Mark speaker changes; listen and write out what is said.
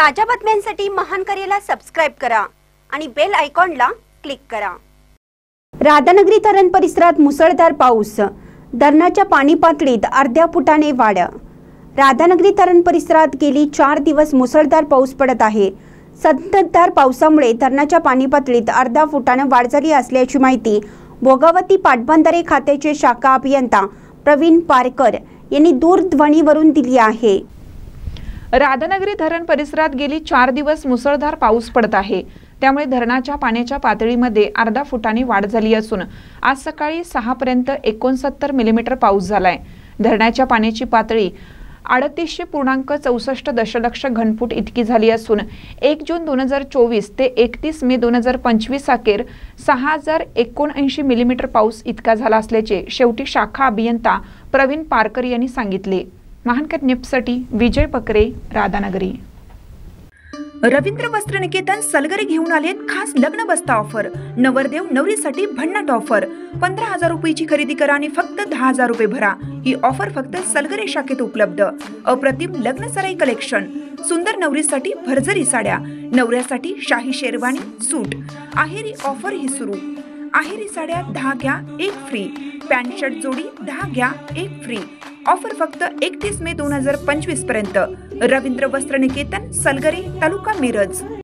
Speaker 1: ताज्या बातम्यांसाठी महान करेला सबस्क्राइब करा आणि बेल आयकॉनला क्लिक करा। राधानगरी धरण परिसरात मुसळधार पाऊस, धरणाच्या पाणी पातळीत अर्ध्या फुटाने वाढ। राधानगरी धरण परिसरात गेली 4 दिवस मुसळधार पाऊस पडत आहे। संततधार पावसामुळे धरणाच्या पाणी पातळीत अर्धा फुटाने वाढ झाली असल्याची माहिती भोगावती पाटबंधारे खात्याचे शाखा अभियंता प्रवीण पारकर यांनी दूरध्वनीवरून दिली आहे।
Speaker 2: राधानगरी धरण परिसरात गेली 4 दिवस मुसळधार पाऊस पडत आहे, त्यामुळे धरणाच्या पाण्याच्या पातळीमध्ये अर्धा फुटाने वाढ झाली असून आज सकाळी 6 पर्यंत 69 मिलीमीटर पाऊस झालाय। धरणाच्या पाण्याची पातळी 38.64 दशलक्ष घनफूट इतकी झाली असून 1 जून 2024 ते 31 मे 2025 अखेर 6079 मिलीमीटर पाऊस इतका झाला असल्याचे शेवटी शाखा अभियंता प्रवीण पारकर यांनी सांगितले। महानकर न्यूजसाठी विजय पकरे, राधानगरी।
Speaker 3: रवींद्र वस्त्र निकेतन सलगरे घेऊन आले खास लग्न बस्ता ऑफर। नवरदेव नवरीसाठी भन्नाट ऑफर। 15,000 रुपयाची खरेदी करा आणि फक्त 10,000 रुपये भरा। ही ऑफर फक्त सलगरे शाखेत उपलब्ध। अप्रतिम लग्न सराई कलेक्शन, सुंदर नवरीसाठी भरजरी साड्या, नवऱ्यासाठी शाही शेरवानी सूट। आहेरी ऑफर ही सुरू। आहेरी साड्या 10 घ्या 1 फ्री, पॅन्ट शर्ट जोडी 10 घ्या 1 फ्री। ऑफर फक्त 31 मे 2025 पर्यंत। रवींद्र वस्त्र निकेतन सलगरे, तालुका मिरज।